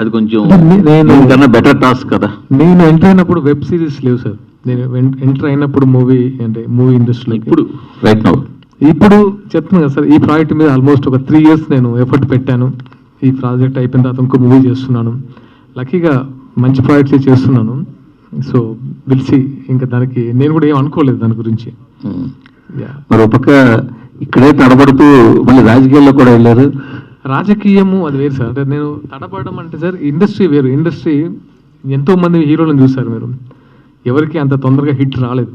అది కొంచెం నేను బెటర్ టాస్క్ కదా. నేను ఎంటర్ అయినప్పుడు వెబ్ సిరీస్ లేవు సార్. నేను ఎంటర్ అయినప్పుడు మూవీ ఇండస్ట్రీలో ఇప్పుడు రైట్ నౌ ఇప్పుడు చెప్తున్నాను కదా సార్, ఈ ప్రాజెక్ట్ మీద ఆల్మోస్ట్ ఒక 3 years నేను ఎఫర్ట్ పెట్టాను. ఈ ప్రాజెక్ట్ అయిపోయిన తర్వాత ఇంకో మూవీ చేస్తున్నాను. లక్కీగా మంచి ప్రాజెక్ట్స్ చేస్తున్నాను. సో పిలిచి ఇంకా దానికి నేను కూడా ఏం అనుకోలేదు దాని గురించి. మరో పక్క ఇక్కడే తడబడుతూ మళ్ళీ రాజకీయాల్లో కూడా వెళ్ళారు. రాజకీయము అది వేరు సార్. అంటే నేను తడబడడం అంటే సార్ ఇండస్ట్రీ వేరు. ఇండస్ట్రీ ఎంతో మంది హీరోలను చూశారు మీరు, ఎవరికి అంత తొందరగా హిట్ రాలేదు.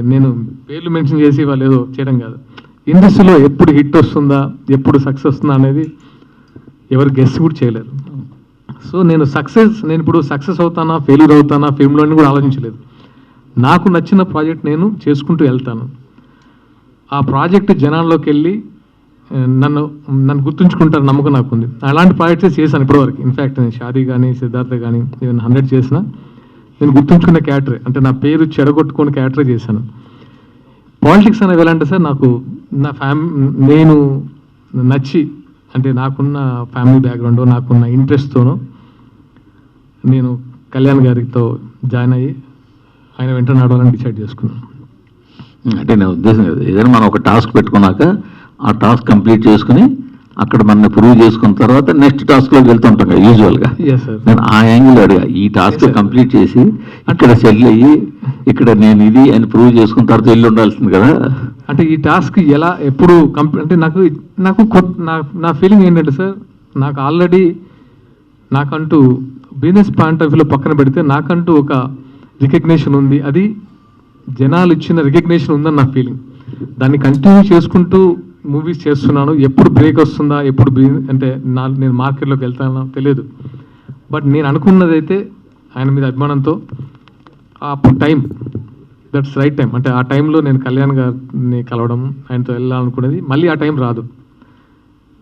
నేను పేర్లు మెన్షన్ చేసి వాళ్ళు ఏదో చేయడం కాదు. ఇండస్ట్రీలో ఎప్పుడు హిట్ వస్తుందా, ఎప్పుడు సక్సెస్ వస్తుందా అనేది ఎవరు గెస్ కూడా చేయలేరు. సో నేను ఇప్పుడు సక్సెస్ అవుతానా ఫెయిల్యూర్ అవుతానా ఫిల్మ్లోని కూడా ఆలోచించలేదు. నాకు నచ్చిన ప్రాజెక్ట్ నేను చేసుకుంటూ వెళ్తాను. ఆ ప్రాజెక్ట్ జనాల్లోకి వెళ్ళి నన్ను గుర్తుంచుకుంటారు నమ్మకం నాకుంది. అలాంటి ప్రాజెక్ట్స్ చేశాను ఇప్పటివరకు. ఇన్ఫ్యాక్ట్ నేను షాదీ కానీ సిద్ధార్థ కానీ ఈవెన్ 100 చేసిన నేను గుర్తుంచుకున్న క్యారెక్టరే, అంటే నా పేరు చెడగొట్టుకున్న క్యారెక్టరే చేశాను. పాలిటిక్స్ అనేవి ఎలా అంటే సార్, నాకు నేను నచ్చి, అంటే నాకున్న ఫ్యామిలీ బ్యాక్గ్రౌండ్ నాకున్న ఇంట్రెస్ట్తోనూ నేను కళ్యాణ్ గారితో జాయిన్ అయ్యి ఆయన వెంట నడవాలని డిసైడ్ చేసుకున్నాను. అంటే నా ఉద్దేశం ఏదైనా మనం ఒక టాస్క్ పెట్టుకున్నాక ఆ టాస్క్ కంప్లీట్ చేసుకుని అక్కడ మన ప్రూవ్ చేసుకున్న తర్వాత నెక్స్ట్ టాస్క్లోకి వెళ్తుంటాం కదా యూజువల్గా. నేను ఆ యాంగిల్ అడిగా, ఈ టాస్క్ కంప్లీట్ చేసి ఇక్కడ సెటిల్ అయ్యి ఇక్కడ నేను ఇది అని ప్రూవ్ చేసుకున్న తర్వాత వెళ్ళి ఉండాల్సింది కదా. అంటే ఈ టాస్క్ ఎలా ఎప్పుడు అంటే నాకు నా ఫీలింగ్ ఏంటంటే సార్, నాకు ఆల్రెడీ నాకంటూ బిజినెస్ పాయింట్ ఆఫ్ వ్యూలో పక్కన పెడితే నాకంటూ ఒక రికగ్నేషన్ ఉంది. అది జనాలు ఇచ్చిన రికగ్నేషన్ ఉందని నా ఫీలింగ్. దాన్ని కంటిన్యూ చేసుకుంటూ మూవీస్ చేస్తున్నాను. ఎప్పుడు బ్రేక్ వస్తుందా, ఎప్పుడు అంటే నేను మార్కెట్లోకి వెళ్తానో తెలియదు. బట్ నేను అనుకున్నదైతే ఆయన మీద అభిమానంతో అప్పుడు టైం, దట్స్ రైట్ టైం. అంటే ఆ టైంలో నేను కళ్యాణ్ గారిని కలవడం, ఆయనతో వెళ్ళాలనుకునేది మళ్ళీ ఆ టైం రాదు.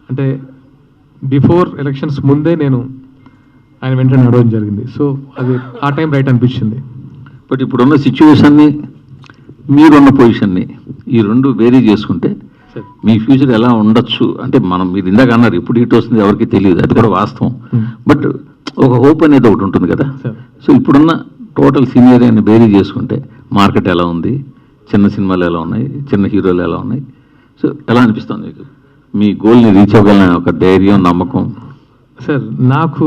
అంటే బిఫోర్ ఎలక్షన్స్ ముందే నేను ఆయన వెంటనే నడవడం జరిగింది. సో అది ఆ టైం రైట్ అనిపించింది. బట్ ఇప్పుడున్న సిచ్యువేషన్ని మీరున్న పొజిషన్ని ఈ రెండు వేరీ చేసుకుంటే మీ ఫ్యూచర్ ఎలా ఉండొచ్చు అంటే మీరు ఇందాక అన్నారు ఎప్పుడు హిట్ వస్తుంది ఎవరికి తెలియదు, అది కూడా వాస్తవం. బట్ ఒక హోప్ అనేది ఒకటి ఉంటుంది కదా. సో ఇప్పుడున్న టోటల్ సీనియర్ని బేరీ చేసుకుంటే మార్కెట్ ఎలా ఉంది, చిన్న సినిమాలు ఎలా ఉన్నాయి, చిన్న హీరోలు ఎలా ఉన్నాయి, సో ఎలా అనిపిస్తుంది మీకు? మీ గోల్ని రీచ్ అవ్వగలన ఒక ధైర్యం నమ్మకం? సార్ నాకు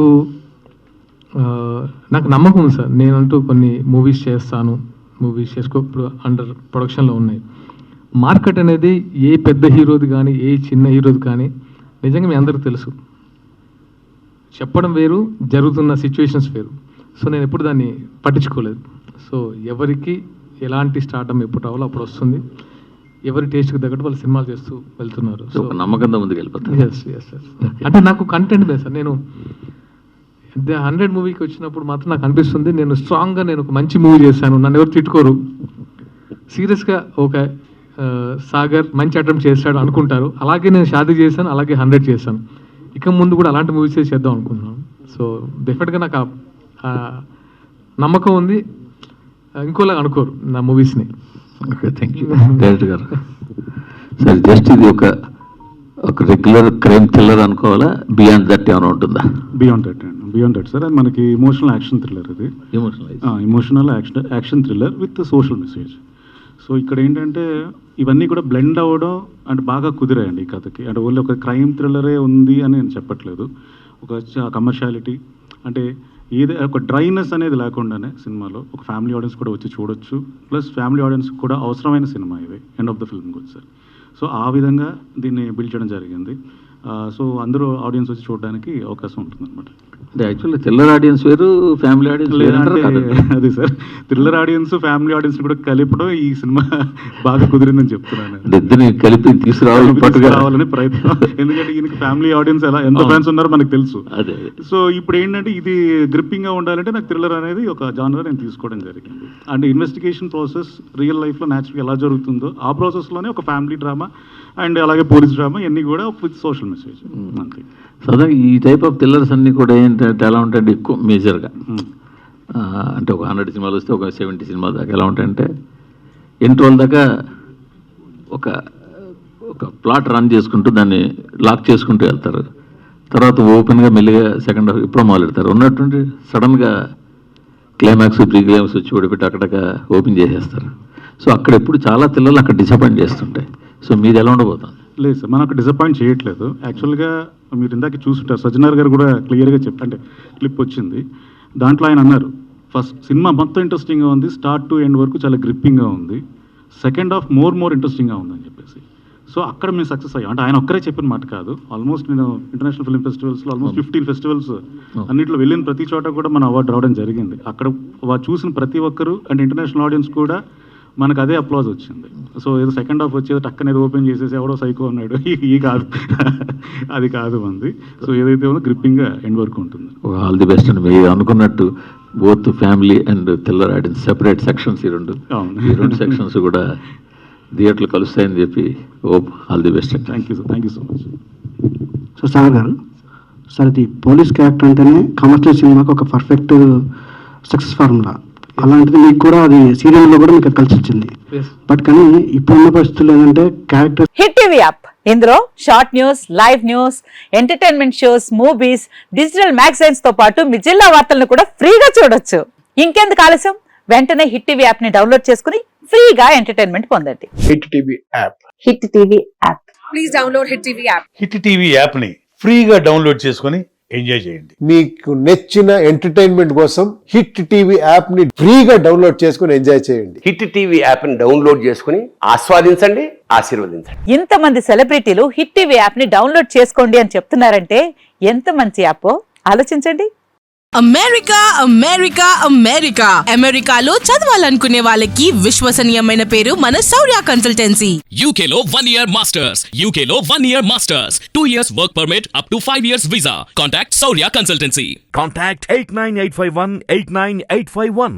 నమ్మకం ఉంది సార్. నేనంటూ కొన్ని మూవీస్ చేస్తాను, ఇప్పుడు అండర్ ప్రొడక్షన్లో ఉన్నాయి. మార్కెట్ అనేది ఏ పెద్ద హీరోది కానీ ఏ చిన్న హీరోది కానీ నిజంగా మీ అందరికీ తెలుసు. చెప్పడం వేరు, జరుగుతున్న సిచ్యువేషన్స్ వేరు. సో నేను ఎప్పుడు దాన్ని పట్టించుకోలేదు. సో ఎవరికి ఎలాంటి స్టార్టమ్ ఎప్పుడు రావాలో అప్పుడు వస్తుంది. ఎవరి టేస్ట్కి తగ్గట్టు వాళ్ళు సినిమాలు చేస్తూ వెళ్తున్నారు. సో నమ్మకంతో ముందుకు వెళ్ళిపోతారు. Yes sir. అంటే నాకు కంటెంట్ లేదు సార్. నేను 100 మూవీకి వచ్చినప్పుడు మాత్రం నాకు అనిపిస్తుంది నేను స్ట్రాంగ్గా నేను ఒక మంచి మూవీ చేశాను, నన్ను ఎవరు తిట్టుకోరు, సీరియస్గా ఒక సాగర్ మంచి అటెంప్ట్ చేశాడు అనుకుంటారు. అలాగే నేను షాదీ చేశాను, అలాగే 100 చేశాను. ఇక ముందు కూడా అలాంటి మూవీస్ చేద్దాం అనుకుంటున్నాను. సో డెఫినెట్గా నాకు నమ్మకం ఉంది. ఇంకోలా అనుకోరు నా మూవీస్ని. ఓకే, థ్యాంక్ యూ డైరెక్టర్ గారు. సార్ జస్ట్ ఇది ఒక రెగ్యులర్ క్రైమ్ థ్రిల్లర్ అనుకోవాలా, బియాండ్ దట్ ఏమైనా ఉంటుందా? Beyond that sir. అది మనకి ఇమోషనల్ యాక్షన్ థ్రిల్లర్. ఇది emotional action thriller with social message. So ఇక్కడ ఏంటంటే ఇవన్నీ కూడా బ్లెండ్ అవ్వడం అంటే బాగా కుదిరాయండి ఈ కథకి. అంటే ఓన్లీ ఒక క్రైమ్ థ్రిల్లరే ఉంది అని నేను చెప్పట్లేదు. ఒక కమర్షియాలిటీ అంటే ఒక డ్రైనెస్ అనేది లేకుండానే సినిమాలో ఒక ఫ్యామిలీ ఆడియన్స్ కూడా వచ్చి చూడొచ్చు. ప్లస్ ఫ్యామిలీ ఆడియన్స్ కూడా అవసరమైన సినిమా ఇది ఎండ్ ఆఫ్ ద ఫిల్మ్ కూడా సార్. సో ఆ విధంగా దీన్ని బిల్డ్ చేయడం జరిగింది. సో అందరూ ఆడియన్స్ వచ్చి చూడడానికి అవకాశం ఉంటుంది అనమాట. అంటే యాక్చువల్లీ థ్రిల్లర్ ఆడియన్స్ వేరు, ఫ్యామిలీ ఆడియన్స్ లేదంటే అది sir. Thriller audience family audience కూడా కలిపడం ఈ సినిమా బాగా కుదిరిందని చెప్తున్నాను. ఇద్దరిని కలిపి తీసుకురావాలని ప్రయత్నం. ఎందుకంటే ఈయనకి ఫ్యామిలీ ఆడియన్స్ ఎంత ఫ్యాన్స్ ఉన్నారో మనకు తెలుసు. సో ఇప్పుడు ఏంటంటే ఇది గ్రిప్పింగ్గా ఉండాలంటే నాకు థ్రిల్లర్ అనేది ఒక జానర్ నేను తీసుకోవడం జరిగింది. అంటే ఇన్వెస్టిగేషన్ ప్రాసెస్ రియల్ లైఫ్లో న్యాచురల్గా ఎలా జరుగుతుందో ఆ ప్రాసెస్లోనే ఒక ఫ్యామిలీ డ్రామా అండ్ అలాగే పోలీస్ డ్రామా ఇవన్నీ కూడా విత్ సోషల్ మెసేజ్ అంతే. సదా ఈ టైప్ ఆఫ్ థ్రిల్లర్స్ అన్నీ కూడా ఏంటంటే ఎలా ఉంటాయంటే ఎక్కువ మేజర్గా అంటే ఒక 100 సినిమాలు వస్తే ఒక 70 సినిమాల దాకా ఎలా ఉంటాయంటే ఎన్ని దాకా ఒక ప్లాట్ రన్ చేసుకుంటూ దాన్ని లాక్ చేసుకుంటూ వెళ్తారు. తర్వాత ఓపెన్గా మెల్లిగా సెకండ్ హాఫ్ ఇప్పుడు మొదలెడతారు. ఉన్నటువంటి సడన్గా క్లైమాక్స్ ప్రీ క్లైమాక్స్ వచ్చి ఓడిపెట్టి అక్కడక ఓపెన్ చేసేస్తారు. సో అక్కడ ఎప్పుడు చాలా పిల్లలు అక్కడ డిసప్పాయింట్ చేస్తుంటాయి. సో మీది ఎలా ఉండబోతుంది? లేదు సార్, మనకు డిసప్పాయింట్ చేయట్లేదు. యాక్చువల్గా మీరు ఇందాక చూస్తుంటారు, సజ్జనార్ గారు కూడా క్లియర్గా అంటే క్లిప్ వచ్చింది. దాంట్లో ఆయన అన్నారు, ఫస్ట్ సినిమా మొత్తం ఇంట్రెస్టింగ్గా ఉంది, స్టార్ట్ టు ఎండ్ వరకు చాలా గ్రిప్పింగ్గా ఉంది, సెకండ్ హాఫ్ మోర్ ఇంట్రెస్టింగ్గా ఉందని చెప్పేసి. సో అక్కడ మేము సక్సెస్ అయ్యాం. అంటే ఆయన ఒక్కరే చెప్పిన మాట కాదు, ఆల్మోస్ట్ నేను ఇంటర్నేషనల్ ఫిల్మ్ ఫెస్టివల్స్లో ఆల్మోస్ట్ 15 ఫెస్టివల్స్ అన్నింటిలో వెళ్ళిన ప్రతి చోట కూడా మన అవార్డు రావడం జరిగింది. అక్కడ చూసిన ప్రతి ఒక్కరు అండ్ ఇంటర్నేషనల్ ఆడియన్స్ కూడా మనకు అదే అప్లాజ్ వచ్చింది. సో ఏదో సెకండ్ హాఫ్ వచ్చేది టక్కన ఏదో ఓపెన్ చేసేసి ఎవడో సైకో అన్నాడు, ఈ కాదు అది కాదు మంది. సో ఏదైతే ఉందో గ్రిప్పింగ్గా ఎండ్ వరకు ఉంటుంది. ఆల్ ది బెస్ట్ అండి. మీరు అనుకున్నట్టు both family and thriller audience separate sections ఈ రెండు సెక్షన్స్ కూడా థియేటర్లు కలుస్తాయని చెప్పి హోప్. ఆల్ ది బెస్ట్ అండి. Thank you so much. So Sagar గారు, సార్ ఇది పోలీస్ క్యారెక్టర్ అంటేనే కమర్షియల్ సినిమాకి ఒక పర్ఫెక్ట్ సక్సెస్ ఫార్ములా. అలాంటిది మీకు కూడా అది సీరియల్లో కూడా మీకు కలిసి వచ్చింది. బట్ కానీ ఇప్పుడున్న పరిస్థితులు ఏంటంటే క్యారెక్టర్ హిట్ టీవీ యాప్, ఇందులో short news, live news, entertainment shows, movies, digital magazines తో పాటు మీ జిల్లా వార్తలను కూడా ఫ్రీగా చూడొచ్చు. ఇంకెందుకు ఆలస్యం, వెంటనే హిట్ టీవీ యాప్ ని డౌన్లోడ్ చేసుకుని ఫ్రీగా ఎంటర్టైన్మెంట్ పొందండి. Hit TV app. Hit TV app. Please download hit TV app. Hit TV యాప్ని ఫ్రీగా డౌన్లోడ్ చేసుకొని ఎంజాయ్ చేయండి. మీకు నచ్చిన ఎంటర్టైన్మెంట్ కోసం హిట్ టీవీ యాప్ ని ఫ్రీగా డౌన్లోడ్ చేసుకుని ఎంజాయ్ చేయండి. హిట్ టీవీ యాప్ ని డౌన్లోడ్ చేసుకుని ఆస్వాదించండి, ఆశీర్వదించండి. ఇంతమంది సెలబ్రిటీలు హిట్ టీవీ యాప్ ని డౌన్లోడ్ చేసుకోండి అని చెప్తున్నారంటే ఎంత మంచి యాప్ ఆలోచించండి. అమెరికా అమెరికా అమెరికా అమెరికాలో చదవాలనుకునే వాళ్ళకి విశ్వసనీయమైన పేరు మన శౌర్య కన్సల్టెన్సీ. UK లో 1 year masters, UK లో 1 year masters, 2 years work permit up to 5 years visa. Contact Saurya Consultancy. Contact 89851 89851.